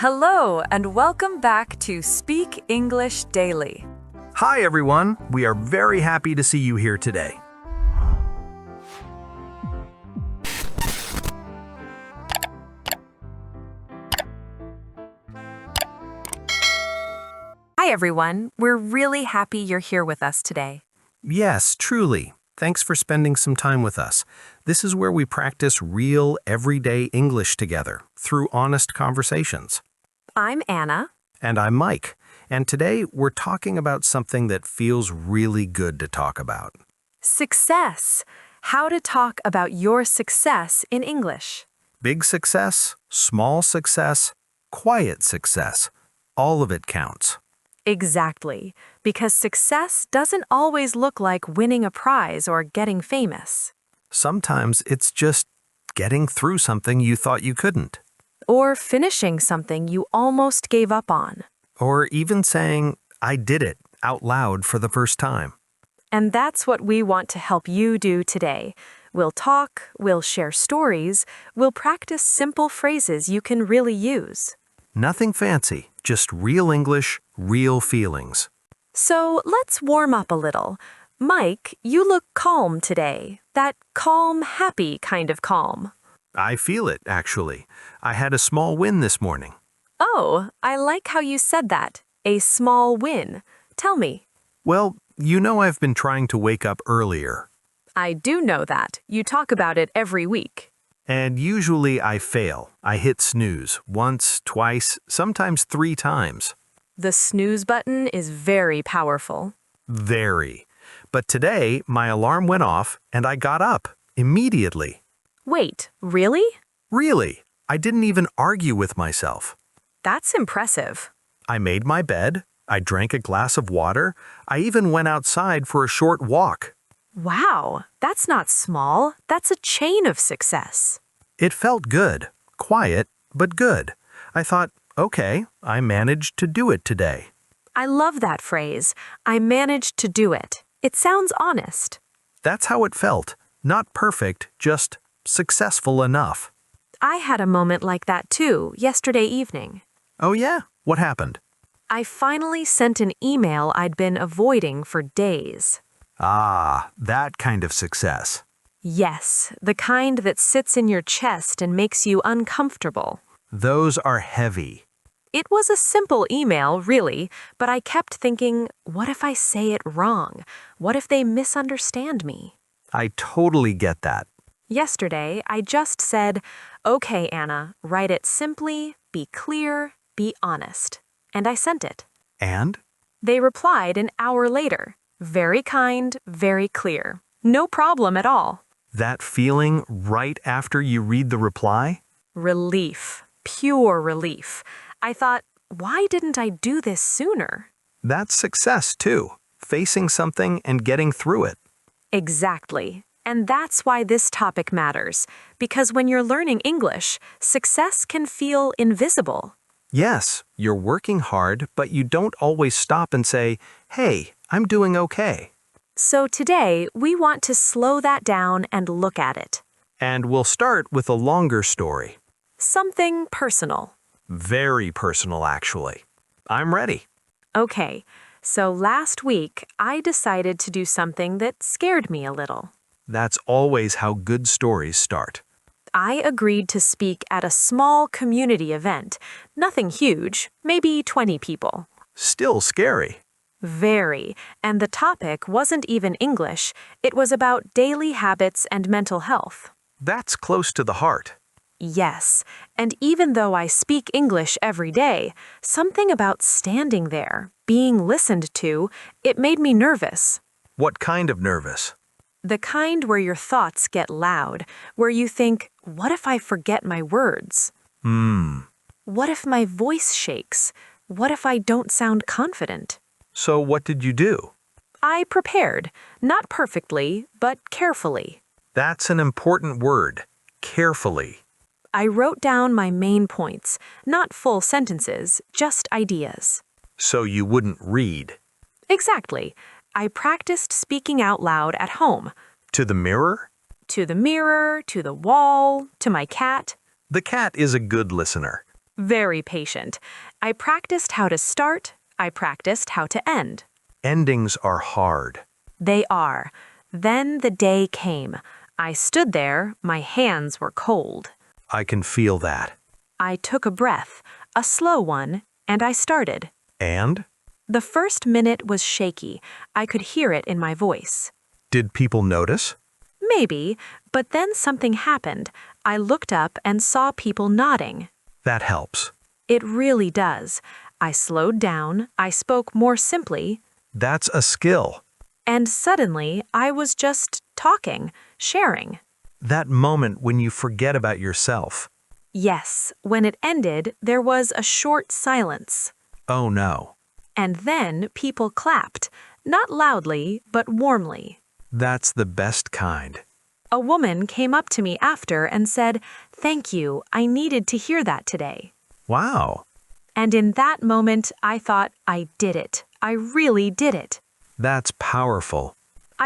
Hello, and welcome back to Speak English Daily. Hi, everyone. We are very happy to see you here today. Hi, everyone. We're really happy you're here with us today. Yes, truly. Thanks for spending some time with us. This is where we practice real, everyday English together through honest conversations. I'm Anna. And I'm Mike. And today we're talking about something that feels really good to talk about. Success. How to talk about your success in English. Big success, small success, quiet success. All of it counts. Exactly, because success doesn't always look like winning a prize or getting famous. Sometimes it's just getting through something you thought you couldn't. Or finishing something you almost gave up on. Or even saying, I did it, out loud for the first time. And that's what we want to help you do today. We'll talk, we'll share stories, we'll practice simple phrases you can really use. Nothing fancy, just real English, real feelings. So let's warm up a little. Mike, you look calm today. That calm, happy kind of calm. I feel it, actually. I had a small win this morning. Oh, I like how you said that. A small win. Tell me. Well, you know I've been trying to wake up earlier. I do know that. You talk about it every week. And usually I fail. I hit snooze once, twice, sometimes 3 times. The snooze button is very powerful. Very. But today, my alarm went off and I got up immediately. Wait, really? Really, I didn't even argue with myself. That's impressive. I made my bed, I drank a glass of water, I even went outside for a short walk. Wow, that's not small. That's a chain of success. It felt good, quiet, but good. I thought, okay, I managed to do it today. I love that phrase. I managed to do it. It sounds honest. That's how it felt. Not perfect, just successful enough. I had a moment like that too, yesterday evening. Oh yeah? What happened? I finally sent an email I'd been avoiding for days. Ah, that kind of success. Yes, the kind that sits in your chest and makes you uncomfortable. Those are heavy. It was a simple email, really, but I kept thinking, what if I say it wrong? What if they misunderstand me? I totally get that. Yesterday, I just said, okay, Anna, write it simply, be clear, be honest. And I sent it. And? They replied an hour later. Very kind, very clear. No problem at all. That feeling right after you read the reply? Relief. Pure relief. I thought, why didn't I do this sooner? That's success, too. Facing something and getting through it. Exactly. And that's why this topic matters. Because when you're learning English, success can feel invisible. Yes, you're working hard, but you don't always stop and say, hey, I'm doing okay. So today, we want to slow that down and look at it. And we'll start with a longer story. Something personal. Very personal, actually. I'm ready. Okay, so last week, I decided to do something that scared me a little. That's always how good stories start. I agreed to speak at a small community event. Nothing huge, maybe 20 people. Still scary. Very. And the topic wasn't even English. It was about daily habits and mental health. That's close to the heart. Yes. And even though I speak English every day, something about standing there, being listened to, it made me nervous. What kind of nervous? The kind where your thoughts get loud, where you think, what if I forget my words? What if my voice shakes? What if I don't sound confident? So what did you do? I prepared, not perfectly, but carefully. That's an important word. Carefully. I wrote down my main points, not full sentences, just ideas. So you wouldn't read. Exactly. I practiced speaking out loud at home. To the mirror? To the mirror, to the wall, to my cat. The cat is a good listener. Very patient. I practiced how to start, I practiced how to end. Endings are hard. They are. Then the day came. I stood there, my hands were cold. I can feel that. I took a breath, a slow one, and I started. And? The first minute was shaky. I could hear it in my voice. Did people notice? Maybe, but then something happened. I looked up and saw people nodding. That helps. It really does. I slowed down, I spoke more simply, That's a skill. and suddenly I was just talking, sharing. That moment when you forget about yourself. Yes, when it ended, there was a short silence. Oh no. And then people clapped, not loudly, but warmly. That's the best kind. A woman came up to me after and said, "Thank you, I needed to hear that today." Wow. And in that moment, I thought, I did it. I really did it. That's powerful.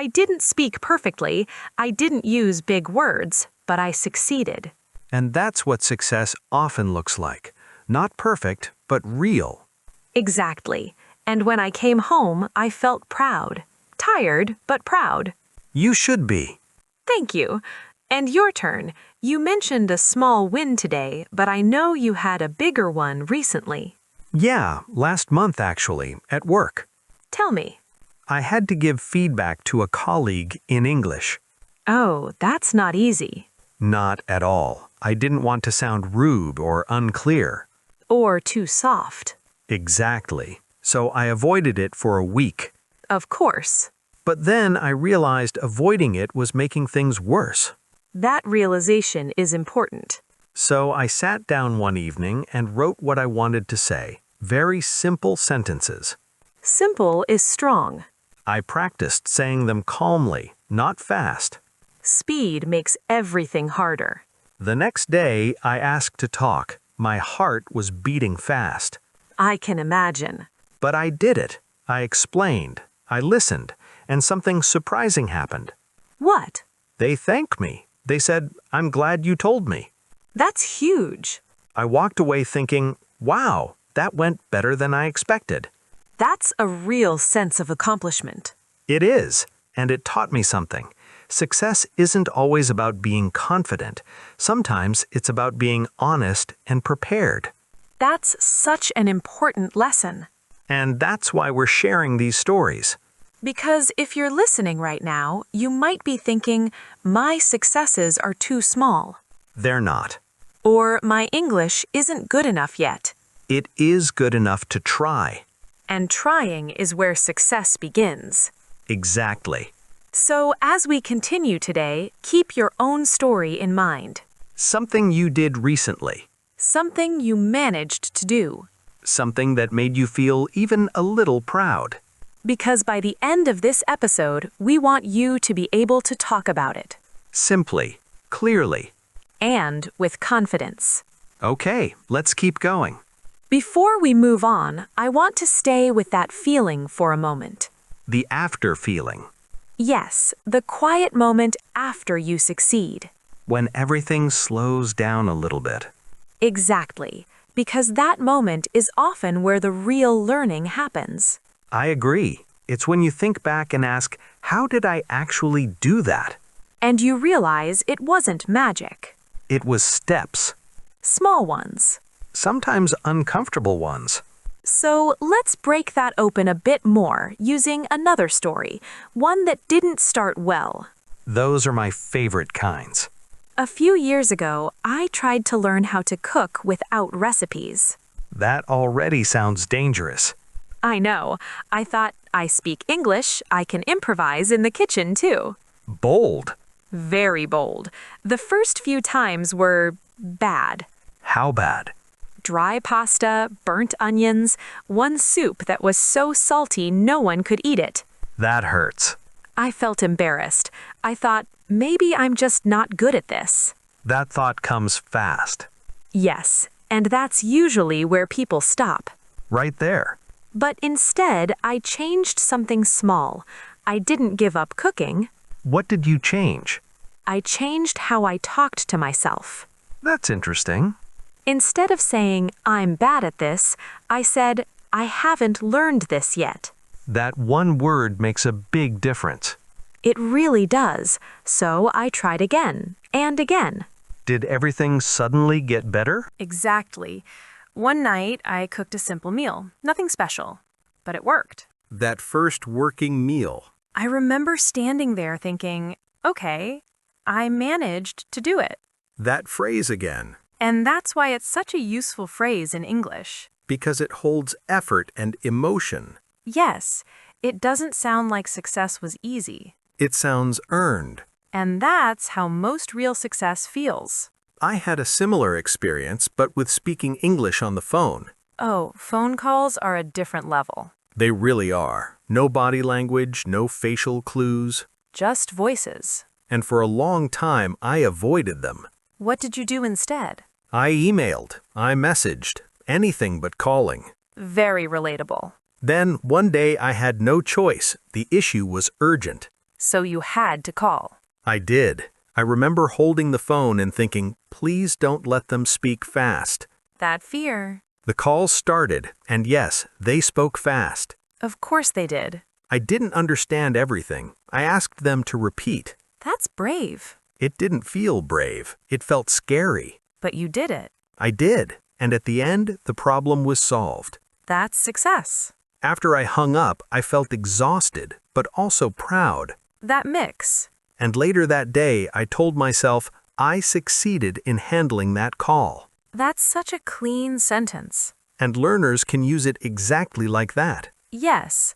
I didn't speak perfectly, I didn't use big words, but I succeeded. And that's what success often looks like. Not perfect, but real. Exactly. And when I came home, I felt proud. Tired, but proud. You should be. Thank you. And your turn. You mentioned a small win today, but I know you had a bigger one recently. Yeah, last month actually, at work. Tell me. I had to give feedback to a colleague in English. Oh, that's not easy. Not at all. I didn't want to sound rude or unclear. Or too soft. Exactly. So I avoided it for a week. Of course. But then I realized avoiding it was making things worse. That realization is important. So I sat down one evening and wrote what I wanted to say. Very simple sentences. Simple is strong. I practiced saying them calmly, not fast. Speed makes everything harder. The next day, I asked to talk. My heart was beating fast. I can imagine. But I did it. I explained. I listened. And something surprising happened. What? They thanked me. They said, "I'm glad you told me." That's huge. I walked away thinking, wow, that went better than I expected. That's a real sense of accomplishment. It is, and it taught me something. Success isn't always about being confident. Sometimes it's about being honest and prepared. That's such an important lesson. And that's why we're sharing these stories. Because if you're listening right now, you might be thinking, my successes are too small. They're not. Or my English isn't good enough yet. It is good enough to try. And trying is where success begins. Exactly. So as we continue today, keep your own story in mind. Something you did recently. Something you managed to do. Something that made you feel even a little proud. Because by the end of this episode, we want you to be able to talk about it. Simply, clearly. And with confidence. Okay, let's keep going. Before we move on, I want to stay with that feeling for a moment. The after feeling. Yes, the quiet moment after you succeed. When everything slows down a little bit. Exactly, because that moment is often where the real learning happens. I agree. It's when you think back and ask, how did I actually do that? And you realize it wasn't magic. It was steps. Small ones. Sometimes uncomfortable ones. So let's break that open a bit more using another story, one that didn't start well. Those are my favorite kinds. A few years ago, I tried to learn how to cook without recipes. That already sounds dangerous. I know. I thought, I speak English, I can improvise in the kitchen too. Bold. Very bold. The first few times were bad. How bad? Dry pasta, burnt onions, one soup that was so salty no one could eat it. That hurts. I felt embarrassed. I thought, maybe I'm just not good at this. That thought comes fast. Yes, and that's usually where people stop. Right there. But instead, I changed something small. I didn't give up cooking. What did you change? I changed how I talked to myself. That's interesting. Instead of saying, I'm bad at this, I said, I haven't learned this yet. That one word makes a big difference. It really does. So I tried again and again. Did everything suddenly get better? Exactly. One night, I cooked a simple meal. Nothing special. But it worked. That first working meal. I remember standing there thinking, okay, I managed to do it. That phrase again. And that's why it's such a useful phrase in English. Because it holds effort and emotion. Yes, it doesn't sound like success was easy. It sounds earned. And that's how most real success feels. I had a similar experience, but with speaking English on the phone. Oh, phone calls are a different level. They really are. No body language, no facial clues. Just voices. And for a long time, I avoided them. What did you do instead? I emailed, I messaged, anything but calling. Very relatable. Then, one day I had no choice. The issue was urgent. So you had to call. I did. I remember holding the phone and thinking, please don't let them speak fast. That fear. The call started, and yes, they spoke fast. Of course they did. I didn't understand everything. I asked them to repeat. That's brave. It didn't feel brave. It felt scary. But you did it. I did, and at the end, the problem was solved. That's success. After I hung up, I felt exhausted, but also proud. That mix. And later that day, I told myself I succeeded in handling that call. That's such a clean sentence. And learners can use it exactly like that. Yes,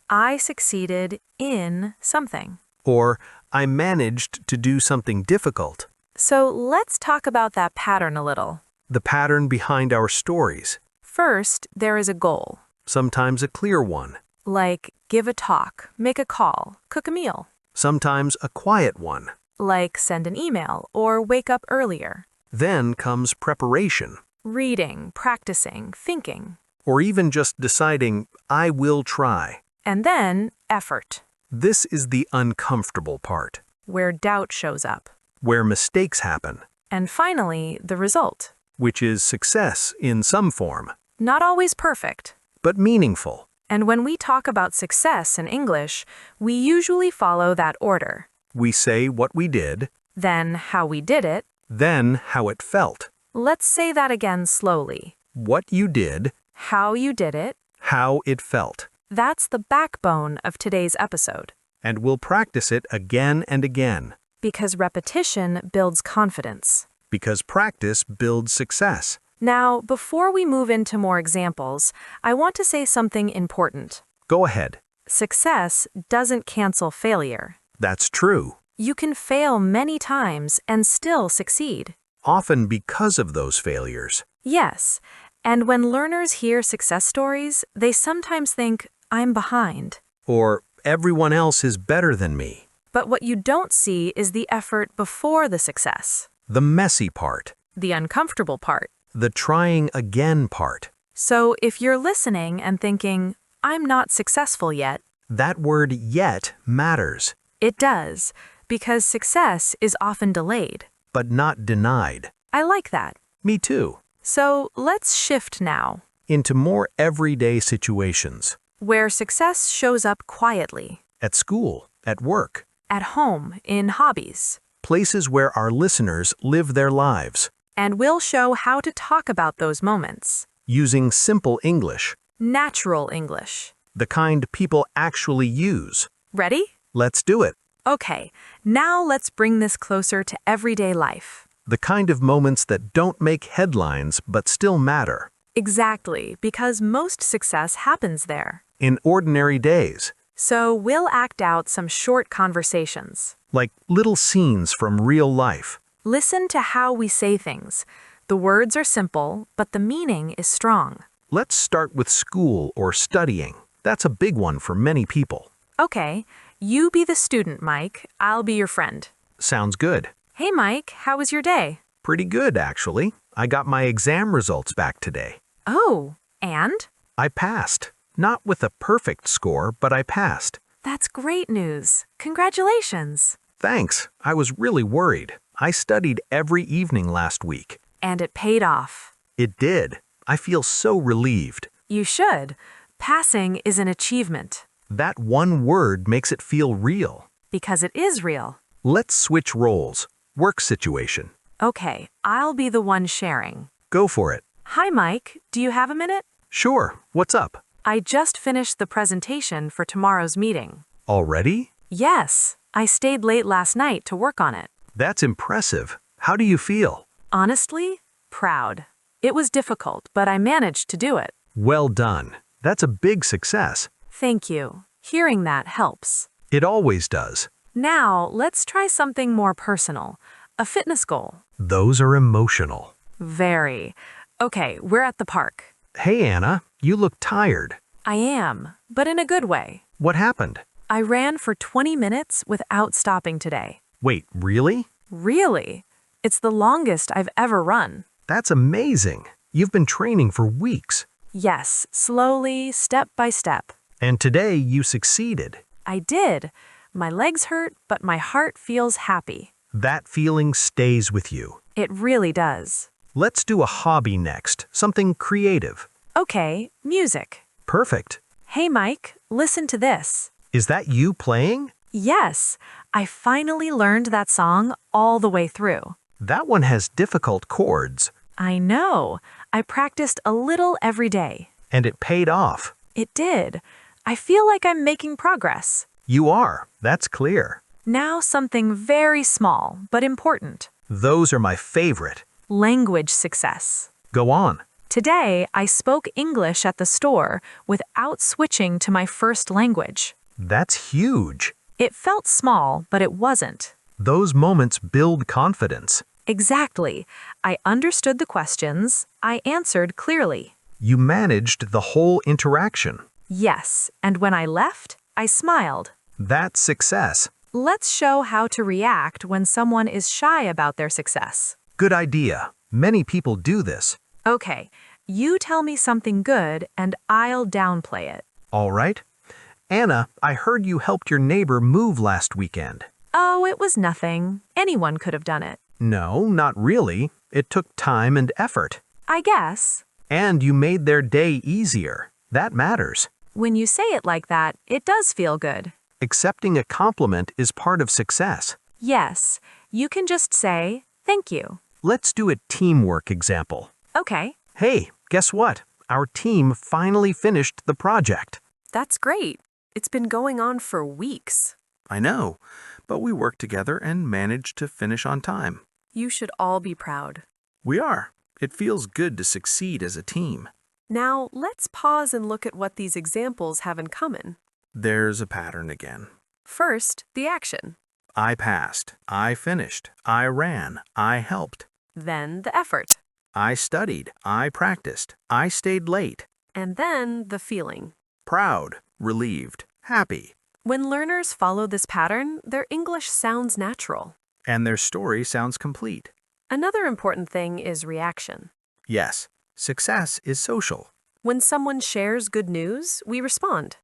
I succeeded in something. Or, I managed to do something difficult. So let's talk about that pattern a little. The pattern behind our stories. First, there is a goal. Sometimes a clear one. Like give a talk, make a call, cook a meal. Sometimes a quiet one. Like send an email or wake up earlier. Then comes preparation. Reading, practicing, thinking. Or even just deciding, I will try. And then effort. This is the uncomfortable part. Where doubt shows up. Where mistakes happen. And finally, the result. Which is success in some form. Not always perfect. But meaningful. And when we talk about success in English, we usually follow that order. We say what we did. Then how we did it. Then how it felt. Let's say that again slowly. What you did. How you did it. How it felt. That's the backbone of today's episode. And we'll practice it again and again. Because repetition builds confidence. Because practice builds success. Now, before we move into more examples, I want to say something important. Go ahead. Success doesn't cancel failure. That's true. You can fail many times and still succeed. Often because of those failures. Yes, and when learners hear success stories, they sometimes think, I'm behind. Or, everyone else is better than me. But what you don't see is the effort before the success. The messy part. The uncomfortable part. The trying again part. So if you're listening and thinking, I'm not successful yet, that word yet matters. It does, because success is often delayed. But not denied. I like that. Me too. So let's shift now. Into more everyday situations. Where success shows up quietly. At school, at work. At home, in hobbies. Places where our listeners live their lives. And we'll show how to talk about those moments. Using simple English. Natural English. The kind people actually use. Ready? Let's do it. Okay, now let's bring this closer to everyday life. The kind of moments that don't make headlines but still matter. Exactly, because most success happens there. In ordinary days. So we'll act out some short conversations. Like little scenes from real life. Listen to how we say things. The words are simple, but the meaning is strong. Let's start with school or studying. That's a big one for many people. Okay, you be the student, Mike. I'll be your friend. Sounds good. Hey, Mike, how was your day? Pretty good, actually. I got my exam results back today. Oh, and? I passed. Not with a perfect score, but I passed. That's great news. Congratulations. Thanks. I was really worried. I studied every evening last week. And it paid off. It did. I feel so relieved. You should. Passing is an achievement. That one word makes it feel real. Because it is real. Let's switch roles. Work situation. Okay, I'll be the one sharing. Go for it. Hi, Mike. Do you have a minute? Sure. What's up? I just finished the presentation for tomorrow's meeting. Already? Yes, I stayed late last night to work on it. That's impressive. How do you feel? Honestly, proud. It was difficult, but I managed to do it. Well done. That's a big success. Thank you. Hearing that helps. It always does. Now, let's try something more personal. A fitness goal. Those are emotional. Very. Okay, we're at the park. Hey, Anna, you look tired. I am, but in a good way. What happened? I ran for 20 minutes without stopping today. Wait, really? Really? It's the longest I've ever run. That's amazing. You've been training for weeks. Yes, slowly, step by step. And today you succeeded. I did. My legs hurt, but my heart feels happy. That feeling stays with you. It really does. Let's do a hobby next, something creative. Okay, music. Perfect. Hey, Mike, listen to this. Is that you playing? Yes, I finally learned that song all the way through. That one has difficult chords. I know. I practiced a little every day. And it paid off. It did. I feel like I'm making progress. You are. That's clear. Now something very small, but important. Those are my favorite. Language success. Go on. Today, I spoke English at the store without switching to my first language. That's huge. It felt small, but it wasn't. Those moments build confidence. Exactly. I understood the questions. I answered clearly. You managed the whole interaction. Yes, and when I left, I smiled. That's success. Let's show how to react when someone is shy about their success. Good idea. Many people do this. Okay, you tell me something good and I'll downplay it. All right. Anna, I heard you helped your neighbor move last weekend. Oh, it was nothing. Anyone could have done it. No, not really. It took time and effort. I guess. And you made their day easier. That matters. When you say it like that, it does feel good. Accepting a compliment is part of success. Yes, you can just say, thank you. Let's do a teamwork example. Okay, Hey, guess what? Our team finally finished the project. that's great. It's been going on for weeks. I know, but we worked together and managed to finish on time. You should all be proud. We are. It feels good to succeed as a team. Now, let's pause and look at what these examples have in common. There's a pattern again. First, the action. I passed. I finished. I ran. I helped. Then, the effort. I studied. I practiced. I stayed late. And then, the feeling. Proud. Relieved. Happy. When learners follow this pattern, their English sounds natural. And their story sounds complete. Another important thing is reaction. Yes, success is social. When someone shares good news, we respond.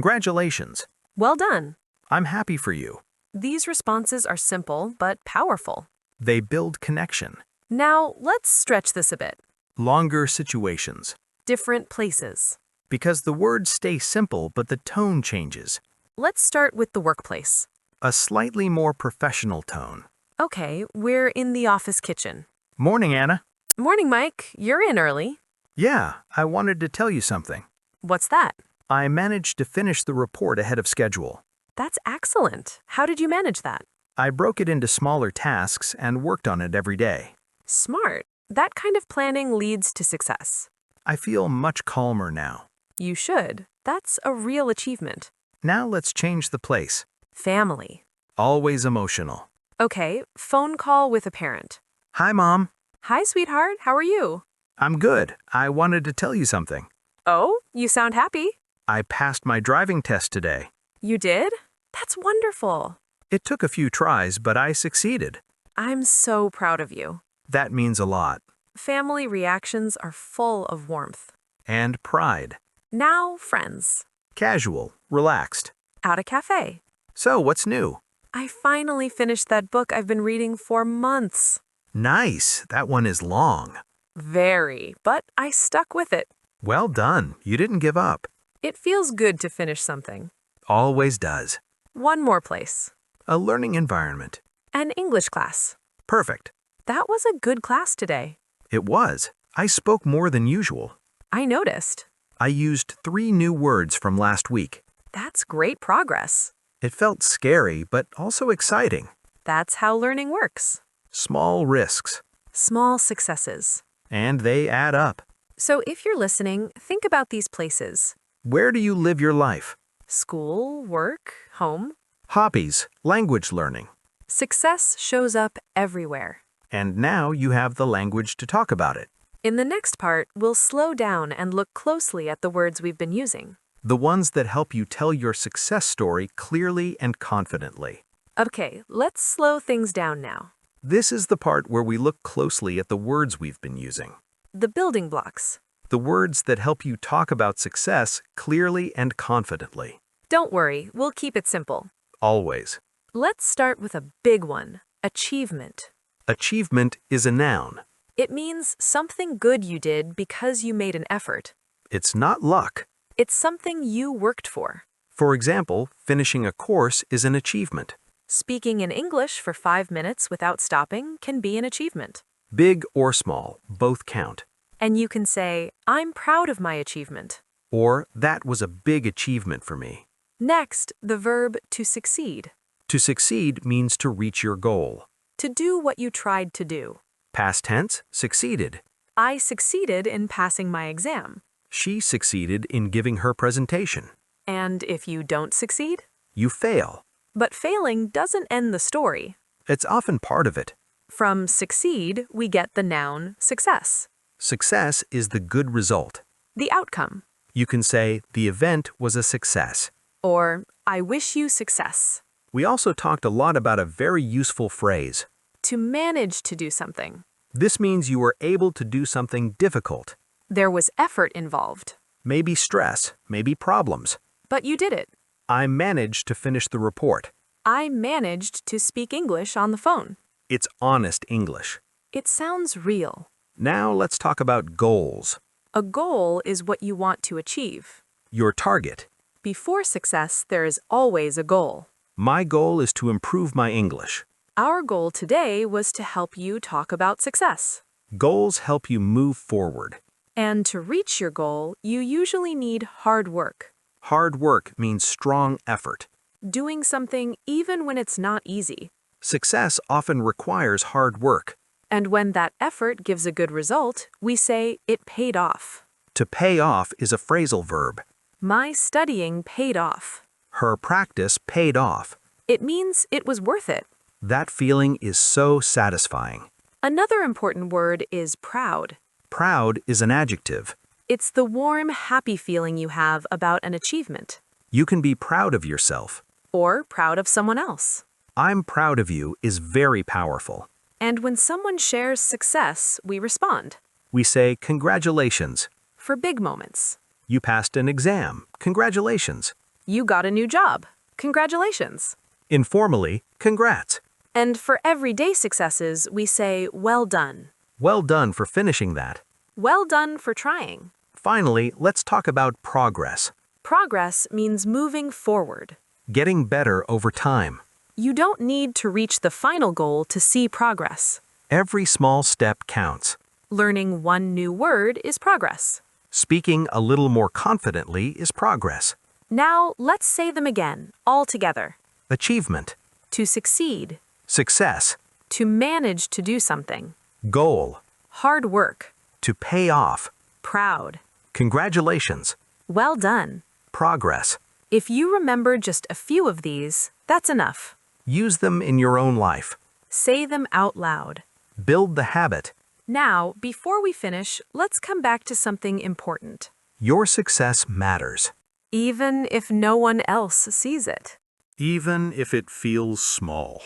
Congratulations. Well done. I'm happy for you. These responses are simple but powerful. They build connection. Now, let's stretch this a bit. Longer situations. Different places. Because the words stay simple, but the tone changes. Let's start with the workplace. A slightly more professional tone. Okay, we're in the office kitchen. Morning, Anna. Morning, Mike. You're in early. Yeah, I wanted to tell you something. What's that? I managed to finish the report ahead of schedule. That's excellent. How did you manage that? I broke it into smaller tasks and worked on it every day. Smart. That kind of planning leads to success. I feel much calmer now. You should. That's a real achievement. Now let's change the place. Family. Always emotional. Okay, phone call with a parent. Hi, Mom. Hi, sweetheart. How are you? I'm good. I wanted to tell you something. Oh, you sound happy. I passed my driving test today. You did? That's wonderful. It took a few tries, but I succeeded. I'm so proud of you. That means a lot. Family reactions are full of warmth. And pride. Now, friends. Casual, relaxed. At a cafe. So, what's new? I finally finished that book I've been reading for months. Nice. That one is long. Very, but I stuck with it. Well done. You didn't give up. It feels good to finish something. Always does. One more place. A learning environment. An English class. Perfect. That was a good class today. It was. I spoke more than usual. I noticed. I used 3 new words from last week. That's great progress. It felt scary, but also exciting. That's how learning works. Small risks. Small successes. And they add up. So if you're listening, think about these places. Where do you live your life? School, work, home. Hobbies, language learning. Success shows up everywhere. And now you have the language to talk about it. In the next part, we'll slow down and look closely at the words we've been using. The ones that help you tell your success story clearly and confidently. Okay, let's slow things down now. This is the part where we look closely at the words we've been using. The building blocks. The words that help you talk about success clearly and confidently. Don't worry, we'll keep it simple. Always. Let's start with a big one, achievement. Achievement is a noun. It means something good you did because you made an effort. It's not luck. It's something you worked for. For example, finishing a course is an achievement. Speaking in English for 5 minutes without stopping can be an achievement. Big or small, both count. And you can say, I'm proud of my achievement. Or, that was a big achievement for me. Next, the verb to succeed. To succeed means to reach your goal. To do what you tried to do. Past tense, succeeded. I succeeded in passing my exam. She succeeded in giving her presentation. And if you don't succeed? You fail. But failing doesn't end the story. It's often part of it. From succeed, we get the noun success. Success is the good result. The outcome. You can say, the event was a success. Or, I wish you success. We also talked a lot about a very useful phrase. To manage to do something. This means you were able to do something difficult. There was effort involved. Maybe stress, maybe problems. But you did it. I managed to finish the report. I managed to speak English on the phone. It's honest English. It sounds real. Now let's talk about goals. A goal is what you want to achieve. Your target. Before success, there is always a goal. My goal is to improve my English. Our goal today was to help you talk about success. Goals help you move forward. And to reach your goal, you usually need hard work. Hard work means strong effort. Doing something even when it's not easy. Success often requires hard work. And when that effort gives a good result, we say it paid off. To pay off is a phrasal verb. My studying paid off. Her practice paid off. It means it was worth it. That feeling is so satisfying. Another important word is proud. Proud is an adjective. It's the warm, happy feeling you have about an achievement. You can be proud of yourself. Or proud of someone else. I'm proud of you is very powerful. And when someone shares success, we respond. We say, congratulations. For big moments. You passed an exam. Congratulations. You got a new job. Congratulations. Informally, congrats. And for everyday successes, we say, well done. Well done for finishing that. Well done for trying. Finally, let's talk about progress. Progress means moving forward. Getting better over time. You don't need to reach the final goal to see progress. Every small step counts. Learning one new word is progress. Speaking a little more confidently is progress. Now, let's say them again, all together. Achievement. To succeed. Success. To manage to do something. Goal. Hard work. To pay off. Proud. Congratulations. Well done. Progress. If you remember just a few of these, that's enough. Use them in your own life. Say them out loud. Build the habit. Now, before we finish, let's come back to something important. Your success matters. Even if no one else sees it. Even if it feels small.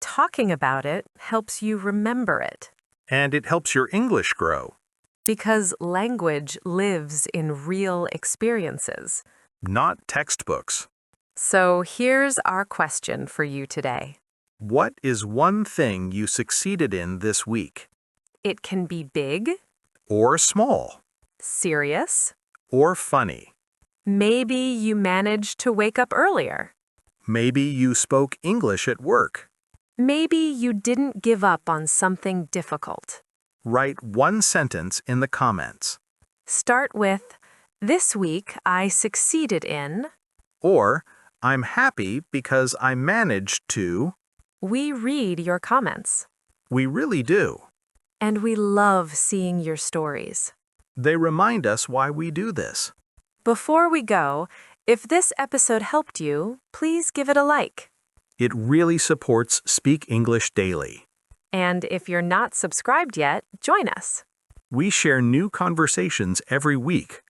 Talking about it helps you remember it. And it helps your English grow. Because language lives in real experiences. Not textbooks. So here's our question for you today. What is one thing you succeeded in this week? It can be big or small, Serious? or funny. Maybe you managed to wake up earlier. Maybe you spoke English at work. Maybe you didn't give up on something difficult. Write one sentence in the comments. Start with, "This week I succeeded in." Or, I'm happy because I managed to. We read your comments. We really do. And we love seeing your stories. They remind us why we do this. Before we go, if this episode helped you, please give it a like. It really supports Speak English Daily. And if you're not subscribed yet, join us We share new conversations every week,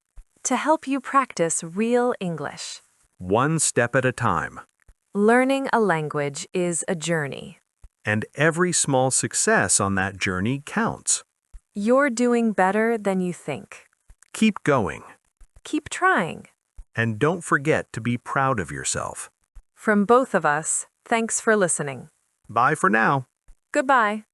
to help you practice real English. one step at a time. Learning a language is a journey. And every small success on that journey counts. You're doing better than you think. Keep going. Keep trying. And don't forget to be proud of yourself. From both of us, thanks for listening. Bye for now. Goodbye.